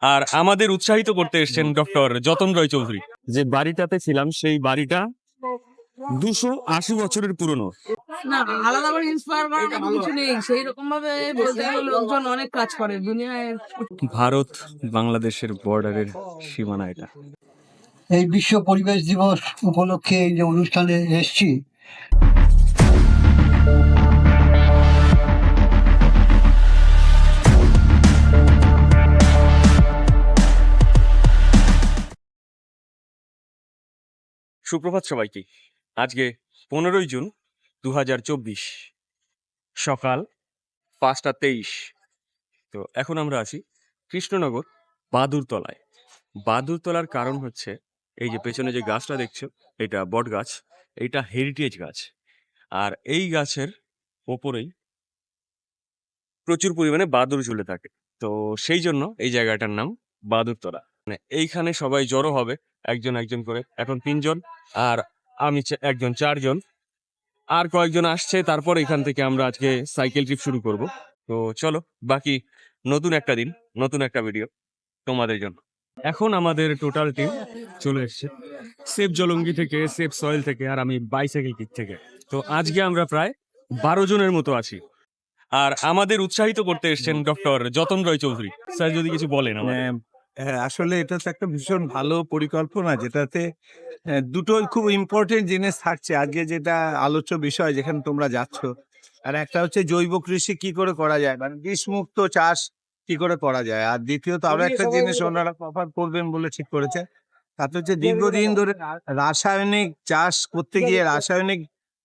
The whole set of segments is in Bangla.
আর আমাদের উৎসাহিত করতে এসেছেন ডক্টর যতন রয় চৌধুরী। যে বাড়িটাতে ছিলাম সেই বাড়িটা 280 বছরের পুরনো। না, আলাদা করে ইন্সপায়ার করার মতো কিছু নেই। সেই রকম ভাবে বলতে গেলে লোকজন অনেক কাজ করে দুনিয়ায়। ভারত বাংলাদেশের বর্ডারের সীমানা এটা। এই বিশ্ব পরিবেশ দিবস উপলক্ষে এই যে অনুষ্ঠানে এসেছি, সুপ্রভাত সবাইকে। আজকে 15ই জুন 2024, সকাল 5:23। তো এখন আমরা আছি কৃষ্ণনগর বাদুরতলায়। বাদুরতলার কারণ হচ্ছে এই যে পেছনে যে গাছটা দেখছো, এটা বট গাছ, এটা হেরিটেজ গাছ। আর এই গাছের ওপরেই প্রচুর পরিমাণে বাদুড় ঝুলে থাকে। তো সেই জন্য এই জায়গাটার নাম বাদুরতলা। মানে এইখানে সবাই জড়ো হবে একজন একজন করে। এখন 3 জন, আর আমি একজন, 4 জন। আর কয়েকজন আসছে, তারপর এখান থেকে আমরা আজকে সাইকেল ট্রিপ শুরু করব। তো চলো, বাকি নতুন একটা দিন, নতুন একটা ভিডিও তোমাদের জন্য। এখন আমাদের টোটাল টিম চলে এসছে সেফ জলঙ্গি থেকে, সেফ সয়েল থেকে, আর আমি বাইসাইকেল কিক থেকে। তো আজকে আমরা প্রায় 12 জনের মতো আছি। আর আমাদের উৎসাহিত করতে এসেছেন ডক্টর যতন রয় চৌধুরী। স্যার যদি কিছু বলেন আমাদের। হ্যাঁ, আসলে এটা তো একটা ভীষণ ভালো পরিকল্পনা, যেটাতে দুটোই খুব ইম্পর্টেন্ট জিনিস থাকছে আজকে, যেটা আলোচ্য বিষয় যেখানে তোমরা যাচ্ছ। আর একটা হচ্ছে জৈব কৃষি কি করে করা যায়, মানে বিষমুক্ত চাষ কি করে করা যায়। আর দ্বিতীয়ত আরো একটা জিনিস ওনারা কভার করবেন বলে ঠিক করেছে, তাতে হচ্ছে দীর্ঘদিন ধরে রাসায়নিক চাষ করতে গিয়ে রাসায়নিক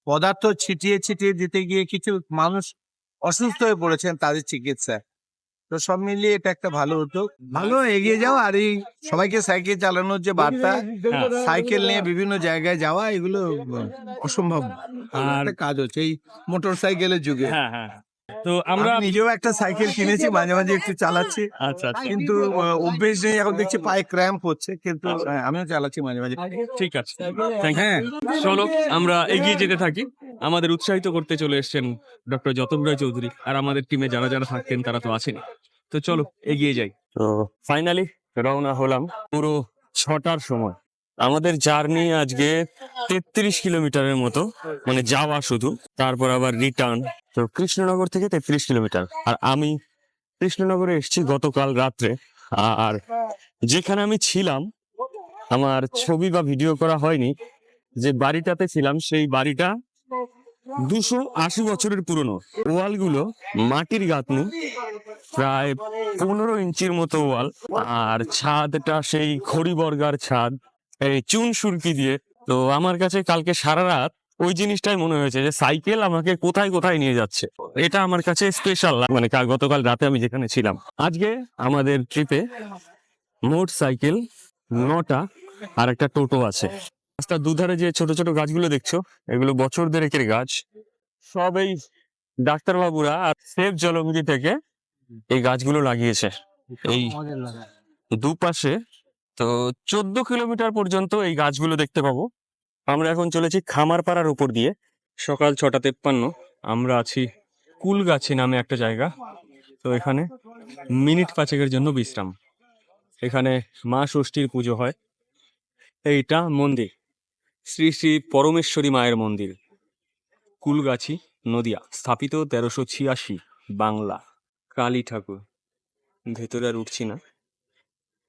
পদার্থ ছিটিয়ে ছিটিয়ে দিতে গিয়ে কিছু মানুষ অসুস্থ হয়ে পড়েছেন, তাদের চিকিৎসা। তো সব মিলিয়ে এটা একটা ভালো উদ্যোগ, ভালো এগিয়ে যাও। আর এই সবাইকে সাইকেল চালানোর যে বার্তা, সাইকেল নিয়ে বিভিন্ন জায়গায় যাওয়া, এগুলো অসম্ভব আর একটা কাজ হচ্ছে এই মোটর সাইকেলের যুগে। হ্যাঁ হ্যাঁ, তো আমরা আমি নিজেও একটা সাইকেল কিনেছি, মাঝে মাঝে একটু চালাচ্ছি, আচ্ছা আচ্ছা, কিন্তু অভ্যেস নেই। এখন দেখছি পায়ে ক্র্যাম্প হচ্ছে, কিন্তু আমিও চালাচ্ছি মাঝে মাঝে। ঠিক আছে, থ্যাংক ইউ। হ্যাঁ, চলো আমরা এগিয়ে যেতে থাকি। আমাদের উৎসাহিত করতে চলে এসেছেন ডক্টর যতন রায় চৌধুরী, আর আমাদের টিমে যারা যারা থাকতেন তারা তো আছেনই। তো চলো এগিয়ে যাই। তো ফাইনালি রওনা হলাম পুরো 6টার সময়। আমাদের জার্নি আজকে 33 কিলোমিটারের মতো, মানে যাওয়া শুধু, তারপর আবার রিটার্ন। তো কৃষ্ণনগর থেকে 33 কিলোমিটার। আর আমি কৃষ্ণনগরে এসেছি গতকাল রাত্রে। আর যেখানে আমি ছিলাম, আমার ছবি বা ভিডিও করা হয়নি, যে বাড়িটাতে ছিলাম সেই বাড়িটা 280 বছরের পুরনো। ওয়ালগুলো মাটির গাঁথনি, প্রায় 15 ইঞ্চির মতো ওয়াল। আর ছাদটা সেই খড়ি বর্গার ছাদ, এই চুন সুরকি দিয়ে। তো আমার কাছে কালকে সারা রাত ওই জিনিসটাই মনে হয়েছে যে সাইকেল আমাকে কোথায় কোথায় নিয়ে যাচ্ছে। এটা আমার কাছে স্পেশাল, মানে গতকাল রাতে আমি যেখানে ছিলাম। আজকে আমাদের ট্রিপে মোট সাইকেল 9টা আর একটা টোটো আছে। রাস্তার দুধারে যে ছোট ছোট গাছগুলো দেখছো, এগুলো বছর দেড়েকের গাছ। সব এই ডাক্তারবাবুরা আর সেফ জলঙ্গি থেকে এই গাছগুলো লাগিয়েছে এই দুপাশে। তো 14 কিলোমিটার পর্যন্ত এই গাছগুলো দেখতে পাবো। আমরা এখন চলেছি খামারপাড়ার উপর দিয়ে। সকাল 6:53, আমরা আছি কুলগাছি নামে একটা জায়গা। তো এখানে মিনিট 5-এর জন্য বিশ্রাম। এখানে মা ষষ্ঠীর পুজো হয়। এইটা মন্দির, শ্রী শ্রী পরমেশ্বরী মায়ের মন্দির, কুলগাছি, নদিয়া। স্থাপিত 1386, বাংলা। কালী ঠাকুর। ভেতরে আর উঠছি না।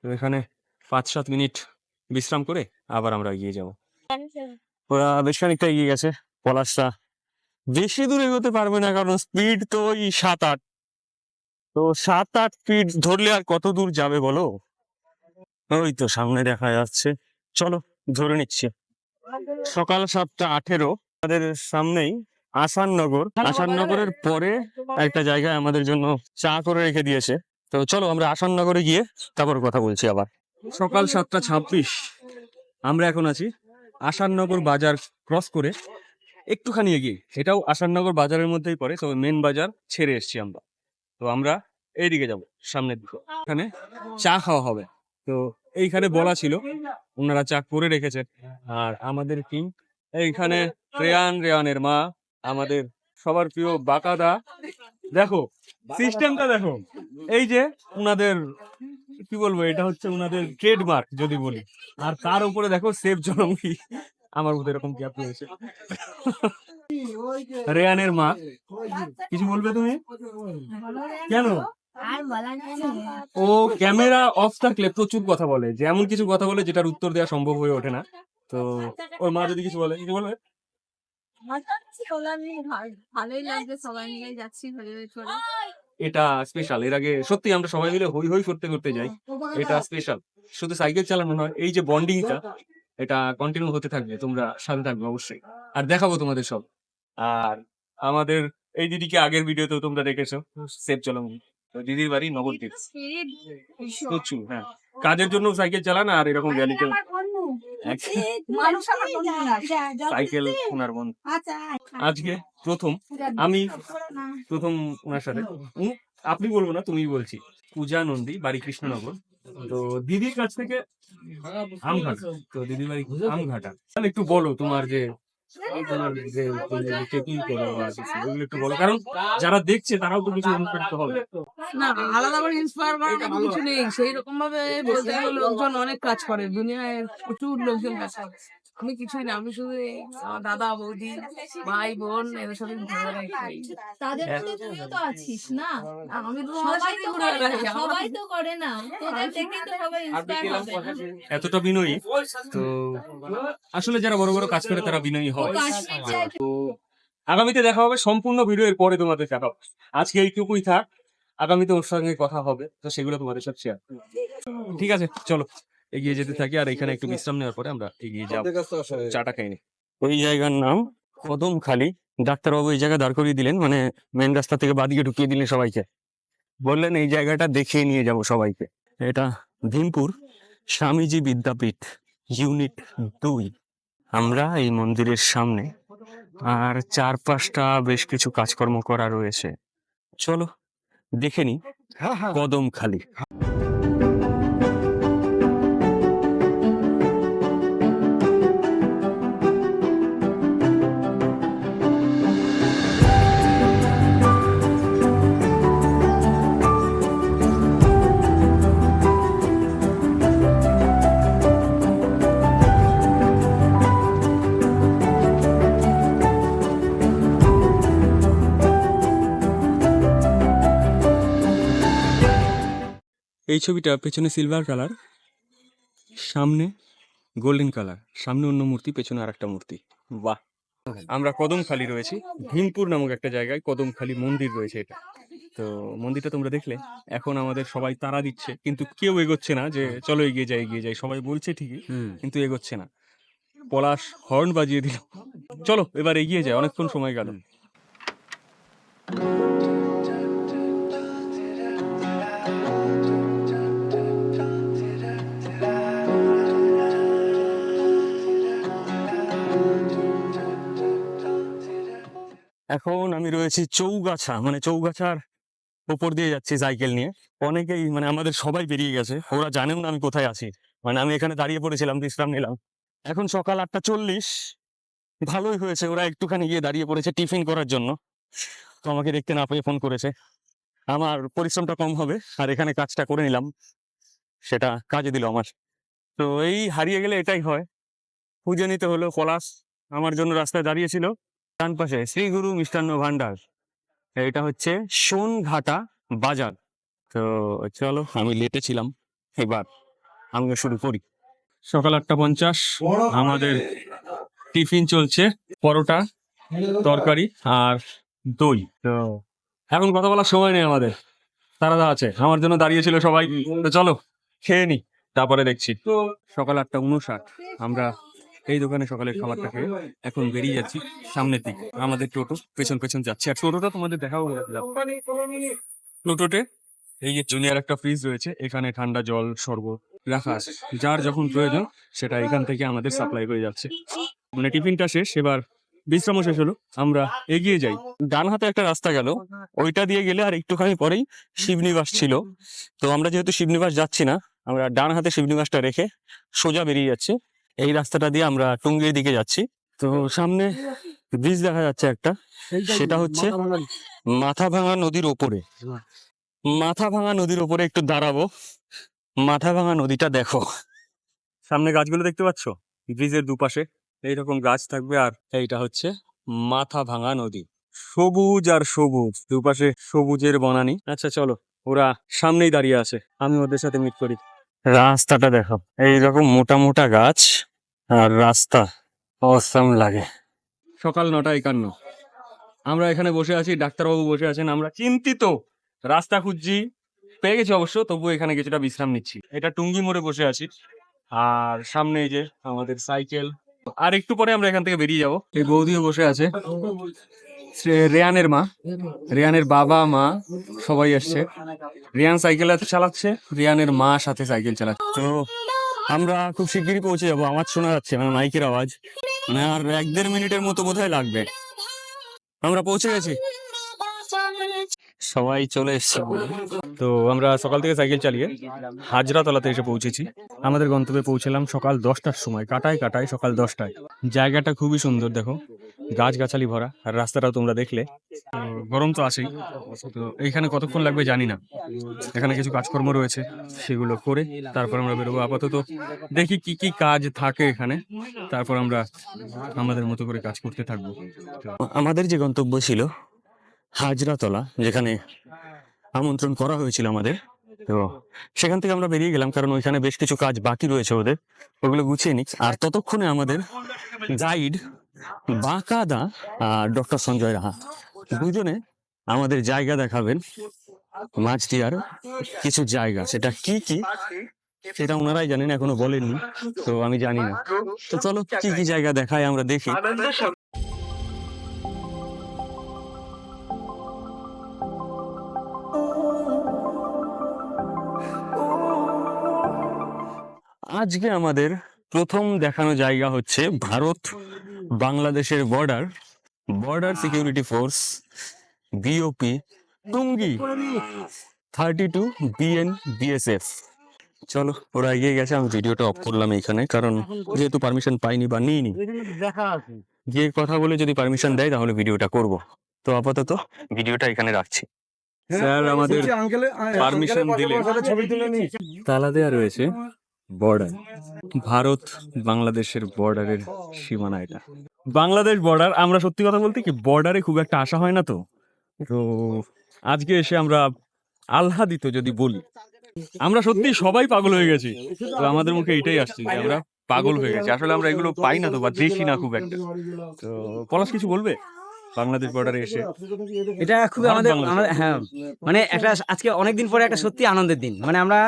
তো এখানে 5-7 মিনিট বিশ্রাম করে আবার আমরা এগিয়ে যাব। ওরা বেশ খানিকটা এগিয়ে গেছে। পলাশরা বেশি দূর এগোতে পারবে না, কারণ স্পিড তো ওই 7-8। তো 7-8 স্পিড ধরলে আর কত দূর যাবে বলো? ওই তো সামনে দেখা যাচ্ছে, চলো ধরে নিচ্ছি। সকাল 7:18, আমাদের সামনেই আসাননগর। আসাননগরের পরে একটা জায়গায় আমাদের জন্য চা করে রেখে দিয়েছে। তো চলো আমরা আসাননগরে গিয়ে তারপর কথা বলছি আবার। সকাল 7:26, আমরা এখন আছি আসাননগর বাজার ক্রস করে একটুখানি এগিয়ে। এটাও আসাননগর বাজারের মধ্যেই পড়ে, তো মেন বাজার ছেড়ে এসছি আমরা। তো আমরা এইদিকে যাব, সামনের দিকে। এখানে চা খাওয়া হবে। তো এইখানে বলা ছিল, ওনারা চা করে রেখেছেন। আর আমাদের টিম এইখানে, রেয়ানের মা, আমাদের সবার প্রিয় বাকাদা। দেখো সিস্টেমটা দেখো, এই যে ওনাদের কি বলবো, এটা হচ্ছে ওনাদের ট্রেডমার্ক যদি বলি। আর তার উপরে দেখো সেফ জলঙ্গি, আমার মতো এরকম ক্যাপ রয়েছে। রেয়ানের মা, কিছু বলবে তুমি? কেন? ও ক্যামেরা অফ থাকলে প্রচুর কথা বলে, যে এমন কিছু কথা বলে যেটার উত্তর দেওয়া সম্ভব হয়ে ওঠে না। তো ওর মা যদি কিছু বলে, কিছু বলবে? ভালোই লাগছে, সবাই মিলে যাচ্ছি ঘুরে ঘুরে। এটা স্পেশাল। এর আগে সত্যি আমরা সবাই মিলে হই হই করতে করতে যাই, এটা স্পেশাল। শুধু সাইকেল চালানো নয়, এই যে বন্ডিংটা, এটা কন্টিনিউ হতে থাকবে, তোমরা সাথে থাকবে অবশ্যই। আর দেখাবো তোমাদের সব। আর আমাদের এই দিদিকে আগের ভিডিওতেও তোমরা দেখেছো, সেফ চলঙ্গি। তো দিদির বাড়ি নবদ্বীপ। প্রচুর, হ্যাঁ, কাজের জন্য সাইকেল চালান আর এরকম ভ্যালিতে সাইকেল ওনার বন্ধু। আজকে আমি প্রথম ওনার সাথে, আপনি বলবো না, তুমি বলছি। পূজা নন্দী, বাড়ি কৃষ্ণনগর। তো দিদির কাছ থেকে আমঘাটা, তো দিদির বাড়ি আমঘাটা। তাহলে একটু বলো তোমার যে ট্রেকিং করো বা কিছু, ওগুলো একটু বলো, কারণ যারা দেখছে তারাও তো কিছু অনুপ্রাণিত হবে। না, আলাদা করে ইন্সপায়ার করার মতো কিছু নেই। সেই রকম ভাবে বলতে গেলে লোকজন অনেক কাজ করে, দুনিয়ায় প্রচুর লোকজন কাজ করে। আমি কিছুই না, আমি শুধু এই আমার দাদা বৌদি ভাই বোন এদের সাথে ঘুরে বেড়াই। তাদের মধ্যে তুইও তো আছিস না, আমি তো সবাই তো ঘুরে করে বেড়াই। না, সবাই তো করে না, তোদের থেকে তো সবাই ইন্সপায়ার হবে। এতটা বিনয়ী, তো আসলে যারা বড় বড় কাজ করে তারা বিনয়ী হয়। কাশ্মীর যায় আগামীতে দেখা হবে, সম্পূর্ণ ভিডিও এর পরে তোমাদের দেখাবো। আজকে এইটুকুই থাক, আগামীতে ওর সঙ্গে কথা হবে, তো সেগুলো তোমাদের সাথে শেয়ার। ঠিক আছে, চলো এগিয়ে যেতে থাকি। আর এখানে একটু বিশ্রাম নেওয়ার পরে আমরা এগিয়ে যাবো, চাটা খাইনি। ওই জায়গার নাম কদমখালি। ডাক্তারবাবু এই জায়গা দাঁড় করিয়ে দিলেন, মানে মেন রাস্তা থেকে বাদিকে ঢুকিয়ে দিলেন সবাইকে। বললেন এই জায়গাটা দেখিয়ে নিয়ে যাব সবাইকে। এটা ভীমপুর স্বামীজি বিদ্যাপীঠ, ইউনিট 2। আমরা এই মন্দিরের সামনে, আর চারপাশটা বেশ কিছু কাজকর্ম করা রয়েছে। চলো দেখে নি কদমখালি। এই ছবিটা পেছনে সিলভার কালার, সামনে গোল্ডেন কালার, সামনে অন্য মূর্তি, পেছনে আর একটা মূর্তি। বাহ! আমরা কদমখালি রয়েছি, ভীমপুর নামক একটা জায়গায় কদমখালি মন্দির রয়েছে এটা। তো মন্দিরটা তোমরা দেখলে। এখন আমাদের সবাই তাড়া দিচ্ছে, কিন্তু কেউ এগোচ্ছে না যে চলো এগিয়ে যাই এগিয়ে যাই। সবাই বলছে ঠিকই, কিন্তু এগোচ্ছে না। পলাশ হর্ন বাজিয়ে দিল। চলো এবার এগিয়ে যায়, অনেকক্ষণ সময় গেল। এখন আমি রয়েছি চৌগাছা, মানে চৌগাছার উপর দিয়ে যাচ্ছি সাইকেল নিয়ে। অনেকেই, মানে আমাদের সবাই বেরিয়ে গেছে, ওরা জানেও না আমি কোথায় আছি। মানে আমি এখানে দাঁড়িয়ে পড়েছিলাম, বিশ্রাম নিলাম। এখন সকাল 8:40। ভালোই হয়েছে, ওরা একটুখানি গিয়ে দাঁড়িয়ে পড়েছে টিফিন করার জন্য। তো আমাকে দেখতে না পেয়ে ফোন করেছে, আমার পরিশ্রমটা কম হবে আর এখানে কাজটা করে নিলাম, সেটা কাজে দিল আমার। তো এই হারিয়ে গেলে এটাই হয়। খুঁজে নিতে হলো। পলাশ আমার জন্য রাস্তায় দাঁড়িয়েছিল। ডান পাশে শ্রী গুরু মিষ্টান্ন ভান্ডার, এটা হচ্ছে সোনঘাটা বাজার। তো চলো, আমি লেটে ছিলাম, এবার আমিও শুরু করি। সকাল 8:50, আমাদের টিফিন চলছে, পরোটা, তরকারি আর দই। তো এখন কথা বলার সময় নেই আমাদের, তারা আছে আমার জন্য দাঁড়িয়েছিল সবাই। তো চলো খেয়ে নি, তারপরে দেখছি। তো সকাল 8:59, আমরা এই দোকানে সকালের খাবারটা খেয়ে এখন বেরিয়ে যাচ্ছি সামনের দিকে। আমাদের টোটো পেছন পেছন যাচ্ছে, আর টোটোটা তোমাদের দেখাবো। টোটোতে এই যে জুনিয়র একটা ফ্রিজ রয়েছে, এখানে ঠান্ডা জল শরবত রাখা আছে, যার যখন প্রয়োজন সেটা এখান থেকে আমাদের সাপ্লাই হয়ে যাচ্ছে। মানে টিফিনটা শেষ, এবার বিশ্রামও শেষ হলো, আমরা এগিয়ে যাই। ডান হাতে একটা রাস্তা গেল, ওইটা দিয়ে গেলে আর একটুখানি পরেই শিবনিবাস ছিল। তো আমরা যেহেতু শিবনিবাস যাচ্ছি না, আমরা ডান হাতে শিবনিবাসটা রেখে সোজা বেরিয়ে যাচ্ছি। এই রাস্তাটা দিয়ে আমরা টুঙ্গির দিকে যাচ্ছি। তো সামনে ব্রিজ দেখা যাচ্ছে একটা, সেটা হচ্ছে মাথাভাঙা নদীর ওপরে। মাথাভাঙা নদীর ওপরে একটু দাঁড়াবো, মাথাভাঙা নদীটা দেখো, সামনে গাছগুলো দেখতে পাচ্ছ, ব্রিজের দুপাশে এইরকম গাছ থাকবে, আর এইটা হচ্ছে মাথাভাঙা নদী। সবুজ আর সবুজ, দুপাশে সবুজের বনানী। আচ্ছা চলো, ওরা সামনেই দাঁড়িয়ে আছে, আমি ওদের সাথে মিট করি। রাস্তাটা দেখো, এইরকম মোটা মোটা গাছ আর রাস্তা অসাম লাগে। সকাল 9:51, আমরা এখানে বসে আছি, ডাক্তারবাবু বসে আছেন, আমরা চিন্তিত, রাস্তা খুঁজছি, পেয়ে গেছি অবশ্য, তবু এখানে কিছুটা বিশ্রাম নিচ্ছি। এটা টুঙ্গি মোড়ে বসে আছি, আর সামনে এই যে আমাদের সাইকেল, আর একটু পরে আমরা এখান থেকে বেরিয়ে যাব। এই বৌদিও বসে আছে, রেয়ানের মা, রেয়ানের বাবা মা সবাই আসছে। রিয়ান সাইকেল চালাচ্ছে, রিয়ানের মা সাথে সাইকেল চালাচ্ছে। তো আমরা খুব শিগগিরই পৌঁছে যাবো, আওয়াজ শোনা যাচ্ছে, মানে মাইকের আওয়াজ, মানে আর 1-1.5 মিনিটের মতো বোধহয় লাগবে। আমরা পৌঁছে গেছি, সবাই চলে এসছে। তো আমরা সকাল থেকে সাইকেল চালিয়ে হাজরাতলাতে এসে পৌঁছেছি। আমাদের গন্তব্যে পৌঁছলাম সকাল 10টার সময়, কাটায় কাটায় সকাল 10টায়। জায়গাটা খুবই সুন্দর, দেখো গাছগাছালি ভরা, আর রাস্তাটাও তোমরা দেখলে। তো গরম তো আছেই, তো এইখানে কতক্ষণ লাগবে জানি না, এখানে কিছু কাজকর্ম রয়েছে, সেগুলো করে তারপর আমরা বেরোবো। আপাতত দেখি কি কি কাজ থাকে এখানে, তারপর আমরা আমাদের মতো করে কাজ করতে থাকবো। আমাদের যে গন্তব্য ছিল হাজরাতলা, যেখানে আমন্ত্রণ করা হয়েছিল আমাদের, তো সেখান থেকে আমরা বেরিয়ে গেলাম, কারণ ওইখানে বেশ কিছু কাজ বাকি রয়েছে ওদের, ওগুলো গুছিয়ে নিই। আর ততক্ষণে আমাদের গাইড বাঁকাদা আর ডক্টর সঞ্জয় রাহা দুজনে আমাদের জায়গা দেখাবেন, মাঝদিয়ার কিছু জায়গা, সেটা কি কি সেটা ওনারাই জানেন, এখনো বলেননি, তো আমি জানি না। তো চলো কি কি জায়গা দেখায় আমরা দেখি। আজকে আমাদের প্রথম দেখানো জায়গা হচ্ছে ভারত বাংলাদেশের border security force, BOP Tungi 32 BN BSF। চলো, ওরা এগিয়ে গেছে, আমি ভিডিওটা অফ করলাম এইখানে, কারণ যেহেতু পারমিশন পাইনি বা নিইনি, গিয়ে কথা বলে যদি পারমিশন দেয় তাহলে ভিডিওটা করব। তো আপাতত ভিডিওটা এখানে রাখছি। স্যার আমাদের পারমিশন দিলে, তালা দেওয়া রয়েছে বর্ডার, ভারত বাংলাদেশের বর্ডারের সীমানা এটা, বাংলাদেশ বর্ডার। আমরা সত্যি কথা বলতে কি বর্ডারে খুব একটা আসা হয় না, তো তো আজকে এসে আমরা আহ্লাদিত যদি বলি, আমরা সত্যি সবাই পাগল হয়ে গেছি। তো আমাদের মুখে এটাই আসছে যে আমরা পাগল হয়ে গেছি, আসলে আমরা এগুলো পাই না তো, বা দেখি না খুব একটা। তো পলাশ কিছু বলবে বাংলাদেশ বর্ডারে এসে? এটা খুবই ভারত আমাদের বাংলাদেশ। আমাদের হ্যাঁ, মানে একটা আজকে অনেকদিন পরে একটা সত্যি আনন্দের দিন। মানে আমরা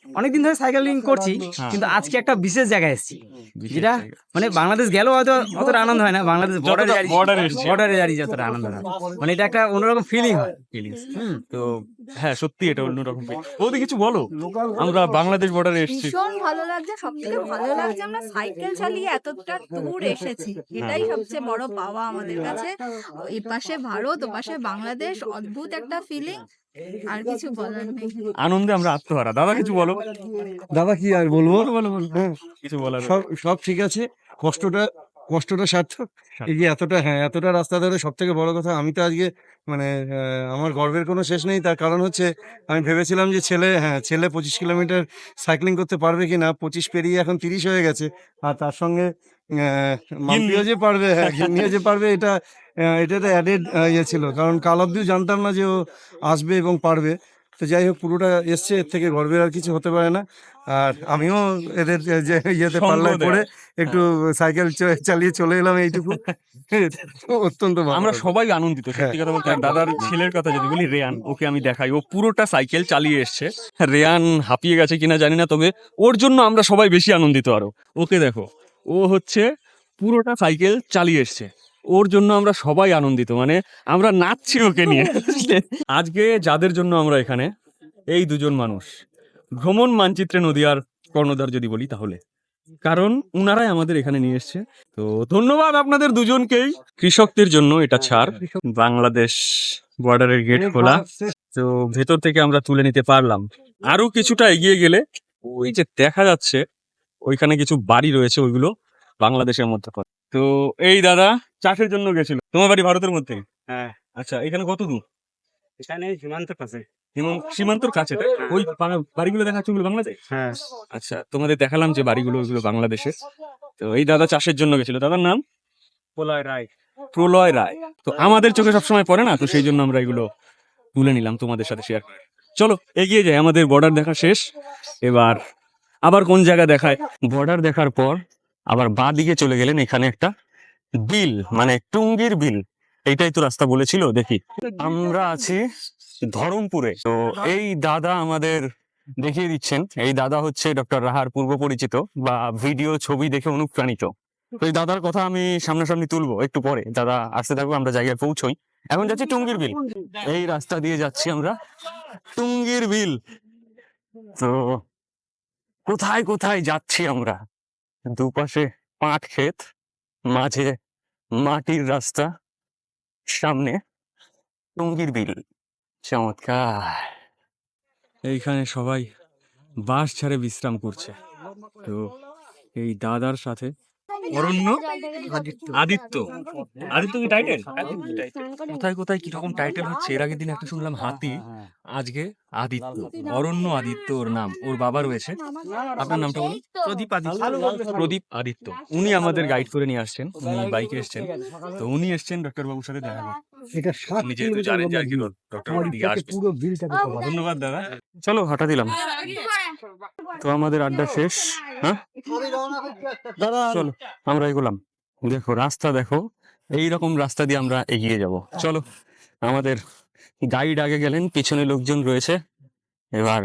অনেকদিন ধরে সাইকেলিং করছি, হ্যাঁ। কিন্তু আজকে একটা বিশেষ জায়গায় এসেছি, বিশেষ যেটা জায়গা। মানে বাংলাদেশ গেলেও হয়তো অতটা আনন্দ হয় না, বাংলাদেশ যতটা border-এ এসেছি। বর্ডারে দাঁড়িয়ে যতটা আনন্দ হয়, মানে এটা একটা অন্যরকম ফিলিং হয়। Feelings। তো হ্যাঁ, সত্যি এটা অন্যরকম feel। বৌদি কিছু বলো, আমরা বাংলাদেশ বর্ডারে এসেছি। ভীষণ ভালো লাগছে, সব থেকে ভালো লাগছে আমরা সাইকেল চালিয়ে এতটা দূর এসেছি, এটাই সবচেয়ে বড় পাওয়া আমাদের কাছে। এই পাশে ভারত, ও পাশে বাংলাদেশ, অদ্ভুত একটা ফিলিং, আর কিছু বলার নেই। আনন্দে আমরা আত্মহারা। দাদা কিছু বলো। দাদা কি আর বলবো, কিছু বলার? সব সব ঠিক আছে, কষ্টটা সার্থক। এই যে এতটা রাস্তা ধরে, সব থেকে বড় কথা, আমি তো আজকে মানে আমার গর্বের কোনো শেষ নেই। তার কারণ হচ্ছে আমি ভেবেছিলাম যে ছেলে 25 কিলোমিটার সাইক্লিং করতে পারবে কিনা, 25 পেরিয়ে এখন 30 হয়ে গেছে। আর তার সঙ্গে মাম্পিও যে পারবে, গিন্নিও যে পারবে, এটা তো অ্যাডেড ইয়ে ছিল, কারণ কাল অব্দিও জানতাম না যে ও আসবে এবং পারবে। তো যাই হোক, পুরোটা এসছে, এর থেকে গর্বের আর কিছু হতে পারে না। আর আমিও এদের যে ইয়েতে সঙ্গ পাল্লায় দেয়। পড়ে একটু সাইকেল চালিয়ে চলে এলাম, এইটুকু অত্যন্ত ভালো আমরা লাগলো। সবাই আনন্দিত, সত্যি কথা বলতে। আর দাদার ছেলের কথা যদি বলি, রেয়ান, ওকে আমি দেখাই, ও পুরোটা সাইকেল চালিয়ে এসছে। রেয়ান হাঁপিয়ে গেছে কিনা জানি না, তবে ওর জন্য আমরা সবাই বেশি আনন্দিত আরো। ওকে দেখো, ও হচ্ছে পুরোটা সাইকেল চালিয়ে এসছে, ওর জন্য আমরা সবাই আনন্দিত, মানে আমরা নাচছি ওকে নিয়ে। আজকে যাদের জন্য আমরা এখানে, এই দুজন মানুষ, ভ্রমণ মানচিত্রে নদীয়ার কর্ণধার যদি বলি তাহলে, কারণ উনারাই আমাদের এখানে নিয়ে এসছে। তো ধন্যবাদ আপনাদের দুজনকেই। কৃষকদের জন্য এটা ছাড়, বাংলাদেশ বর্ডারের গেট খোলা, তো ভেতর থেকে আমরা তুলে নিতে পারলাম। আরো কিছুটা এগিয়ে গেলে ওই যে দেখা যাচ্ছে ওইখানে কিছু বাড়ি রয়েছে, ওইগুলো বাংলাদেশের মধ্যে পড়ে। তো এই দাদা চাষের জন্য গেছিল। তোমার বাড়ি ভারতের মধ্যে? হ্যাঁ। আচ্ছা, এখানে কত দূর? এখানে সীমান্তের পাশে। সীমান্তর কাছে তাই? ওই বাড়িগুলো দেখাচ্ছে ওগুলো বাংলাদেশ? হ্যাঁ। আচ্ছা, তোমাদের দেখালাম যে বাড়িগুলো ওগুলো বাংলাদেশের। তো এই দাদা চাষের জন্য গেছিল, দাদার নাম প্রলয় রায়। প্রলয় রায়। তো আমাদের চোখে সবসময় পড়ে না, তো সেই জন্য আমরা এগুলো তুলে নিলাম তোমাদের সাথে শেয়ার করে। চলো এগিয়ে যাই, আমাদের বর্ডার দেখা শেষ। এবার আবার কোন জায়গা দেখায়? বর্ডার দেখার পর আবার বাঁ দিকে চলে গেলেন, এখানে একটা বিল, মানে টুঙ্গির বিল, এইটাই তো রাস্তা বলেছিল। দেখি, আমরা আছি ধরমপুরে। তো এই দাদা আমাদের দেখিয়ে দিচ্ছেন, এই দাদা হচ্ছে ডক্টর রাহার পূর্ব পরিচিত বা ভিডিও ছবি দেখে অনুপ্রাণিত। তো এই দাদার কথা আমি সামনাসামনি তুলবো একটু পরে, দাদা আসতে থাকবো, আমরা জায়গায় পৌঁছই। এখন যাচ্ছি টুঙ্গির বিল, এই রাস্তা দিয়ে যাচ্ছি আমরা টুঙ্গির বিল। তো কোথায় কোথায় যাচ্ছি আমরা, দুপাশে পাট ক্ষেত, মাঝে মাটির রাস্তা, সামনে টুঙ্গির বিল। চমৎকার। এইখানে সবাই বাস ছাড়ে বিশ্রাম করছে। তো এই দাদার সাথে অরণ্য আদিত্য। আদিত্য কি টাইটেল? কোথায় কোথায় কিরকম টাইটেল হচ্ছে। এর আগের দিন একটা শুনলাম হাতি, আজকে আদিত্য। অরণ্য আদিত্য ওর নাম, ওর বাবা রয়েছে। আপনার নামটা বলুন। প্রদীপ আদিত্য। প্রদীপ আদিত্য, উনি আমাদের গাইড করে নিয়ে আসছেন, উনি বাইকে এসছেন। তো উনি এসছেন ডক্টর বাবুর সাথে দেখা করতে। উনি যেহেতু জানেন যে আজকে ডক্টর বাবুর দিকে আসবে। ধন্যবাদ দাদা। চলো হাঁটা দিলাম। তো আমাদের আড্ডা শেষ। হ্যাঁ চলো আমরা এগোলাম। দেখো রাস্তা দেখো, এইরকম রাস্তা দিয়ে আমরা এগিয়ে যাব। চলো, আমাদের গাইড আগে গেলেন, পিছনে লোকজন রয়েছে। এবার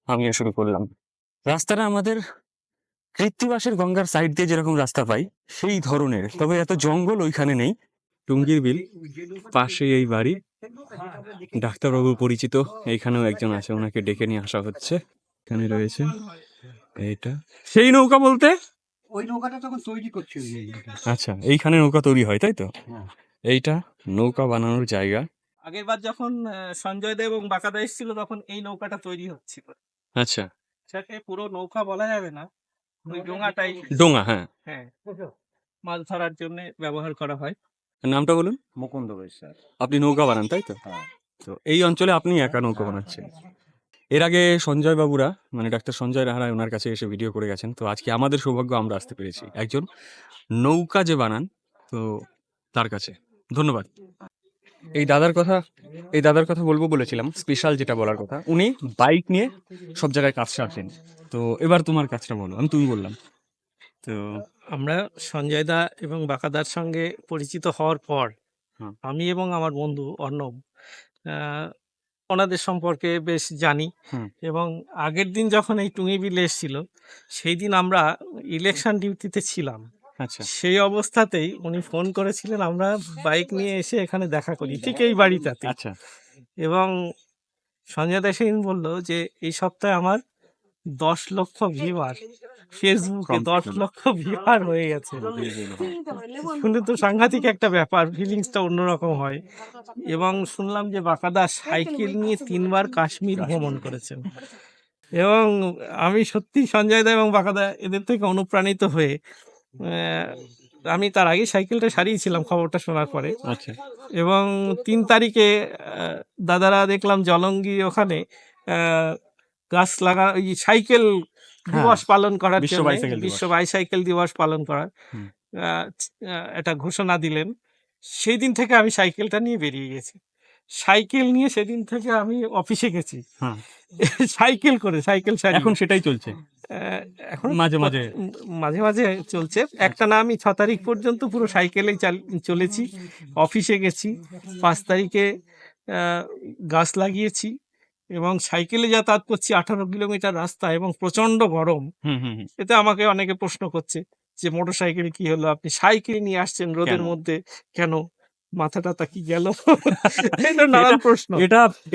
আমিও শুরু করলাম। রাস্তাটা আমাদের কৃত্তিবাসের গঙ্গার সাইড দিয়ে যেরকম রাস্তা পাই সেই ধরনের, তবে এত জঙ্গল ওইখানে নেই। টুঙ্গির বিল, পাশে এই বাড়ি। ডাক্তারবাবু পরিচিত, এইখানেও একজন আছে, ওনাকে ডেকে নিয়ে আসা হচ্ছে। এখানে রয়েছে এইটা সেই নৌকা বলতে, ওই নৌকাটা তখন তৈরি করছিল। আচ্ছা এইখানে নৌকা তৈরি হয় তাই তো? এইটা নৌকা বানানোর জায়গা। আগের বার যখন সঞ্জয় দেব এবং বাঁকাদা এসেছিল তখন এই নৌকাটা তৈরি হচ্ছিল। আচ্ছা, সেটাকে পুরো নৌকা বলা যাবে না, ওই ডোঙাটাই। ডোঙা, হ্যাঁ। হ্যাঁ, মাছ ধরার জন্য ব্যবহার করা হয়। নামটা বলুন। মুকুন্দ বিশ্বাস। আপনি নৌকা বানান তাই তো? তো এই অঞ্চলে আপনি একা নৌকা বানাচ্ছেন। এর আগে সঞ্জয় বাবুরা, মানে ডাক্তার সঞ্জয় রাহারা ওনার কাছে এসে ভিডিও করে গেছেন। তো আজকে আমাদের সৌভাগ্য, আমরা আসতে পেরেছি একজন নৌকা যে বানান, তো তার কাছে ধন্যবাদ। এই দাদার কথা বলবো বলেছিলাম, স্পেশাল যেটা বলার কথা, উনি বাইক নিয়ে সব জায়গায় কাজ সারছেন। তো এবার তোমার কাজটা বলো। তুমি বললাম তো। আমরা সঞ্জয় দা এবং বাঁকাদার সঙ্গে পরিচিত হওয়ার পর হুম। আমি এবং আমার বন্ধু অর্ণব ওনাদের সম্পর্কে বেশ জানি। হুম। এবং আগের দিন যখন এই টুঙ্গি বিলে এসেছিল সেই দিন আমরা ইলেকশন ডিউটিতে ছিলাম। আচ্ছা, সেই অবস্থাতেই উনি ফোন করেছিলেন, আমরা বাইক নিয়ে এসে এখানে দেখা করি, ঠিক এই বাড়িটাতে। আচ্ছা, এবং সঞ্জয় দা সেদিন বললো যে এই সপ্তাহে আমার 10 লক্ষ ভিউয়ার, ফেসবুকে 10 লক্ষ ভিউয়ার হয়ে গেছে। শুনে তো সাংঘাতিক একটা ব্যাপার, ফিলিংসটা অন্যরকম হয়। এবং শুনলাম যে বাঁকাদা সাইকেল নিয়ে 3 বার কাশ্মীর ভ্রমণ করেছেন। এবং আমি সত্যি সঞ্জয় দা এবং বাঁকাদা এদের থেকে অনুপ্রাণিত হয়ে আমি তার আগে সাইকেলটা সারিয়েছিলাম খবরটা শোনার পরে। আচ্ছা, এবং 3 তারিখে দাদারা দেখলাম জলঙ্গি ওখানে গাছ লাগা, ওই সাইকেল দিবস পালন করার বিশ্ব জন্য, বাইসাইকেল দিবস। বিশ্ব বাইসাইকেল দিবস পালন করার হুম। একটা ঘোষণা দিলেন। সেই দিন থেকে আমি সাইকেলটা নিয়ে বেরিয়ে গেছি। সাইকেল নিয়ে সেদিন থেকে আমি অফিসে গেছি, হ্যাঁ। সাইকেল করে, সাইকেল সারিয়ে। এখন সেটাই চলছে এখন মাঝে মাঝে। মাঝে মাঝে চলছে। একটা না, আমি 6 তারিখ পর্যন্ত পুরো সাইকেলেই চলেছি, অফিসে গেছি। 5 তারিখে গাছ লাগিয়েছি এবং সাইকেলে যাতায়াত করছি 18 কিলোমিটার রাস্তা এবং প্রচন্ড গরম। হুম হুম হুম। এতে আমাকে অনেকে প্রশ্ন করছে যে মোটর সাইকেল কি হলো, আপনি সাইকেল নিয়ে আসছেন রোদের কেন? মধ্যে কেন, মাথা টাথা কি গেল? এটা নানান প্রশ্ন।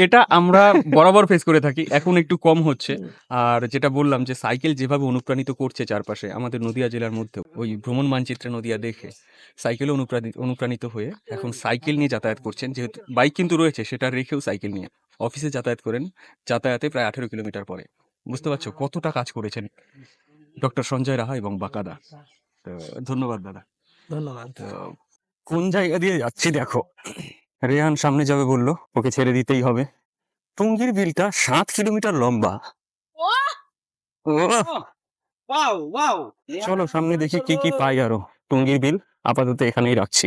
এটা আমরা বরাবর ফেস করে থাকি, এখন একটু কম হচ্ছে। আর যেটা বললাম যে সাইকেল যেভাবে অনুপ্রাণিত করছে চারপাশে, আমাদের নদিয়া জেলার মধ্যে ওই ভ্রমণ মানচিত্রে নদিয়া দেখে সাইকেলে অনুপ্রাণিত হয়ে এখন সাইকেল নিয়ে যাতায়াত করছেন। যেহেতু বাইক কিন্তু রয়েছে, সেটা রেখেও সাইকেল নিয়ে অফিসে যাতায়াত করেন, যাতায়াতে প্রায় 18 কিলোমিটার পরে। বুঝতে পারছো কতটা কাজ করেছেন ডক্টর সঞ্জয় রাহা এবং বাঁকাদা। তো ধন্যবাদ দাদা। ধন্যবাদ। তো কোন জায়গা দিয়ে যাচ্ছি দেখো, রেহান সামনে যাবে বললো, ওকে ছেড়ে দিতেই হবে। টুঙ্গির বিলটা 7 কিলোমিটার লম্বা। চলো সামনে দেখি কি কি পাই আরো। টুঙ্গির বিল আপাতত এখানেই রাখছি,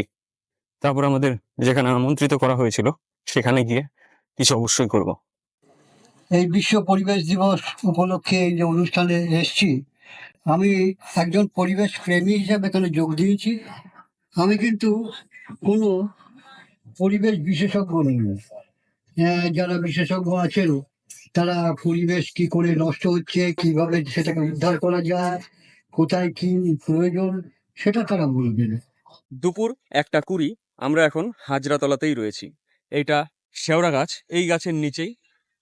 তারপর আমাদের যেখানে আমন্ত্রিত করা হয়েছিল সেখানে গিয়ে কিছু অবশ্যই করব। এই বিশ্ব পরিবেশ দিবস উপলক্ষে এই যে অনুষ্ঠানে এসেছি, আমি একজন পরিবেশ প্রেমী হিসেবে এখানে যোগ দিয়েছি। আমি কিন্তু কোনো পরিবেশ বিশেষজ্ঞ নই। যারা বিশেষজ্ঞ আছেন তারা পরিবেশ কি করে নষ্ট হচ্ছে, কিভাবে সেটাকে উদ্ধার করা যায়, কোথায় কি প্রয়োজন, সেটা তারা বলবেন। দুপুর 1:20 আমরা এখন হাজরাতলাতেই রয়েছি। এইটা শেওড়া গাছ, এই গাছের নিচেই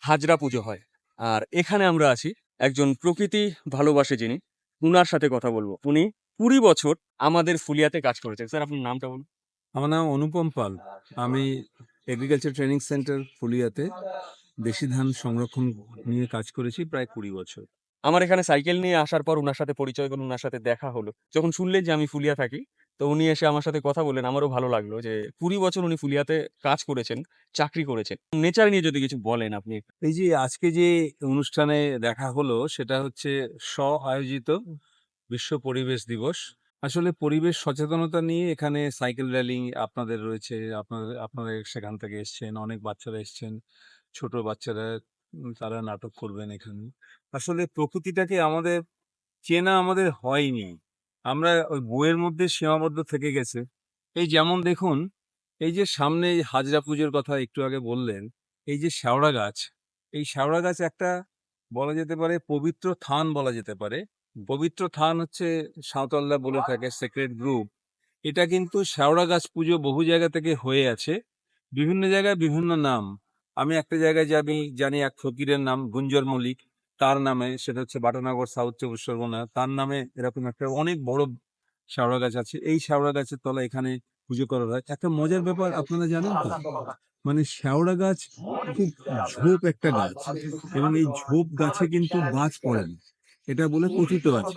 হাজরা পুজো হয়। আর এখানে আমরা আছি একজন প্রকৃতি ভালোবাসে যিনি, উনার সাথে কথা বলবো। উনি 20 বছর আমাদের ফুলিয়াতে কাজ করেছেন। স্যার আপনার নামটা বলুন। আমার নাম অনুপম পাল। আমি এগ্রিকালচার ট্রেনিং সেন্টার ফুলিয়াতে দেশি ধান সংরক্ষণ নিয়ে কাজ করেছি প্রায় 20 বছর। আমার এখানে সাইকেল নিয়ে আসার পর উনার সাথে পরিচয় হলো, উনার সাথে দেখা হলো। যখন শুনলেন যে আমি ফুলিয়া থাকি, তো উনি এসে আমার সাথে কথা বললেন। আমারও ভালো লাগলো যে 20 বছর উনি ফুলিয়াতে কাজ করেছেন, চাকরি করেছেন। নেচার নিয়ে যদি কিছু বলেন আপনি। এই যে আজকে যে অনুষ্ঠানে দেখা হলো সেটা হচ্ছে আয়োজিত বিশ্ব পরিবেশ দিবস। আসলে পরিবেশ সচেতনতা নিয়ে এখানে সাইকেল র্যালি আপনাদের রয়েছে, আপনারা সেখান থেকে এসছেন, অনেক বাচ্চারা এসছেন, ছোট বাচ্চারা তারা নাটক করবেন এখানে। আসলে প্রকৃতিটাকে আমাদের চেনা আমাদের হয়নি, আমরা ওই বইয়ের মধ্যে সীমাবদ্ধ থেকে গেছে। এই যেমন দেখুন, এই যে সামনে এই হাজরা পুজোর কথা একটু আগে বললেন, এই যে শেওড়া গাছ, এই শেওড়া গাছ একটা বলা যেতে পারে পবিত্র থান বলা যেতে পারে। পবিত্র থান হচ্ছে সাঁওতালরা বলে থাকে সেক্রেট গ্রুপ। এটা কিন্তু শেওড়া গাছ পুজো বহু জায়গা থেকে হয়ে আছে, বিভিন্ন জায়গায় বিভিন্ন নাম। আমি একটা জায়গায় জানি এক ফকিরের নাম গুঞ্জর মল্লিক, তার নামে, সেটা হচ্ছে বাটানগর সাউথ 24 পরগনা, তার নামে এরকম একটা অনেক বড় শেওড়া গাছ আছে। এই শেওড়া গাছের তলায় এখানে পুজো করা হয়। একটা মজার ব্যাপার আপনারা জানেন তো, মানে শেওড়া গাছ খুব ঝোপ একটা গাছ, এবং এই ঝোপ গাছে কিন্তু গাছ পড়ে না, এটা বলে কথিত আছে।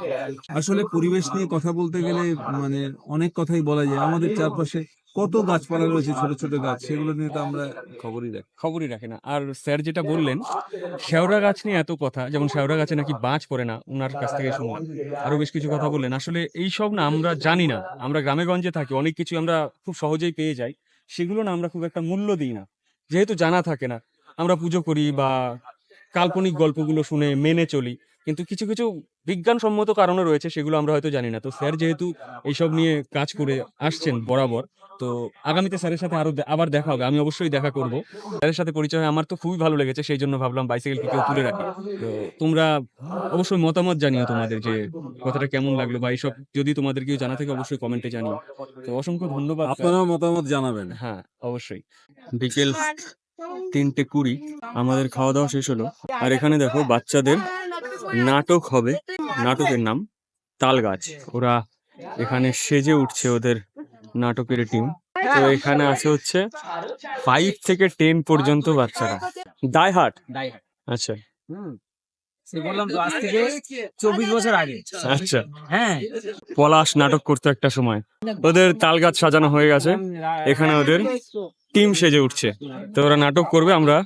আসলে পরিবেশ নিয়ে কথা বলতে গেলে মানে অনেক কথাই বলা যায়। আমাদের চারপাশে কত গাছপালা রয়েছে, ছোট ছোট গাছ, সেগুলো নিয়ে তো আমরা খবরই রাখে না। আর স্যার যেটা বললেন শেওড়া গাছ নিয়ে এত কথা, যেমন শেওড়া গাছে নাকি বাজ পড়ে না, উনার কাছ থেকে শুনলাম। আরো বেশ কিছু কথা বললেন। আসলে এইসব না আমরা জানি না, আমরা গ্রামে গঞ্জে থাকি, অনেক কিছু আমরা খুব সহজেই পেয়ে যাই, সেগুলো না আমরা খুব একটা মূল্য দিই না, যেহেতু জানা থাকে না। আমরা পুজো করি বা কাল্পনিক গল্পগুলো শুনে মেনে চলি, কিন্তু কিছু কিছু বিজ্ঞানসম্মত কারণও রয়েছে, সেগুলো আমরা হয়তো জানি না। তো স্যার যেহেতু এইসব নিয়ে কাজ করে আসছেন বরাবর, তো আগামীতে স্যারের সাথে আবার দেখা হবে, আমি অবশ্যই দেখা করব। স্যারের সাথে পরিচয় হয়ে আমার তো খুবই ভালো লেগেছে, সেই জন্য ভাবলাম বাইসাইকেলটিকেও তুলে রাখি। তো তোমরা অবশ্যই মতামত জানিও তোমাদের, যে কথাটা কেমন লাগলো, বা এইসব যদি তোমাদের কেউ জানা থাকে অবশ্যই কমেন্টে জানিও। তো অসংখ্য ধন্যবাদ। আপনারাও মতামত জানাবেন। হ্যাঁ অবশ্যই। বিকেল 3:20 আমাদের খাওয়া দাওয়া শেষ হলো। আর এখানে দেখো বাচ্চাদের নাটক হবে, নাটকের নাম তাল গাছ। ওরা এখানে সেজে উঠছে, ওদের নাটকের টিম। তো এখানে আছে হচ্ছে 5 থেকে 10 পর্যন্ত বাচ্চারা। Die hard. আচ্ছা সে বললাম তো আজ থেকে 24 বছর আগে। আচ্ছা। হ্যাঁ, পলাশ নাটক করতো একটা সময়। ওদের তাল গাছ সাজানো হয়ে গেছে, এখানে ওদের টিম সেজে উঠছে। তো ওরা নাটক করবে, আমরা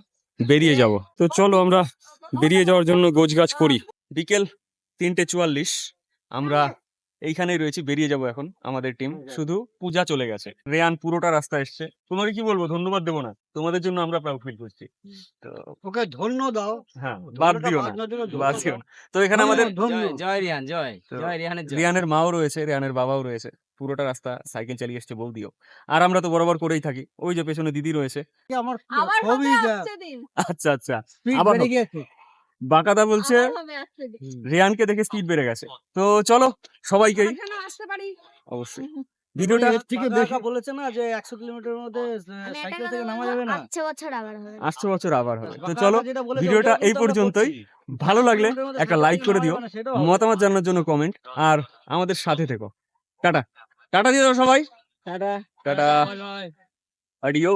বেরিয়ে যাব। তো চলো আমরা বেরিয়ে যাওয়ার জন্য গোছগাছ করি। বিকেল 3:44 আমরা এইখানেই রয়েছি, বেরিয়ে যাব এখন। আমাদের টিম শুধু পূজা চলে গেছে, রেয়ান পুরোটা রাস্তা এসছে। তোমাকে কি বলবো, ধন্যবাদ দেবো না, তোমাদের জন্য আমরা প্রাউড ফিল করছি। তো ওকে ধন্য দাও, হ্যাঁ, বাদ দিও না, বাদ দিও না। তো এখানে আমাদের জয় রিয়ান, তো জয় রিয়ানের জয়। রিয়ানের মাও রয়েছে, রিয়ানের বাবাও রয়েছে। পুরোটা রাস্তা সাইকেল চালিয়ে এসছে বৌদিও। আর আমরা তো বরাবর করেই থাকি। ওই যে পেছনে দিদি রয়েছে। আমার আবার ছবি হবে দেখ। আসছে দিন, আচ্ছা আচ্ছা। স্পিড আবার বেড়ে গিয়েছে। বাকাদা বলছে আবার হবে আসছে দিন। রিয়ানকে দেখে স্পিড বেড়ে গেছে। তো চলো সবাইকেই এখানে আসতে পারি। অবশ্যই ভিডিওটা এর থেকে বেশি বলেছে না যে 100 কিলোমিটারের মধ্যে আমি এটা সাইকেল কথা থেকে নামা বলবো, যাবে না। আসছে বছর আবার হবে। আসছে বছর আবার হবে। তো চলো ভিডিওটা এই পর্যন্তই। ভালো লাগলে একটা লাইক করে দিও, মতামত জানানোর জন্য কমেন্ট, আর আমাদের সাথে থেকো। টাটা টাটা দিয়ে দাও সবাই। Tata tata. আডিও।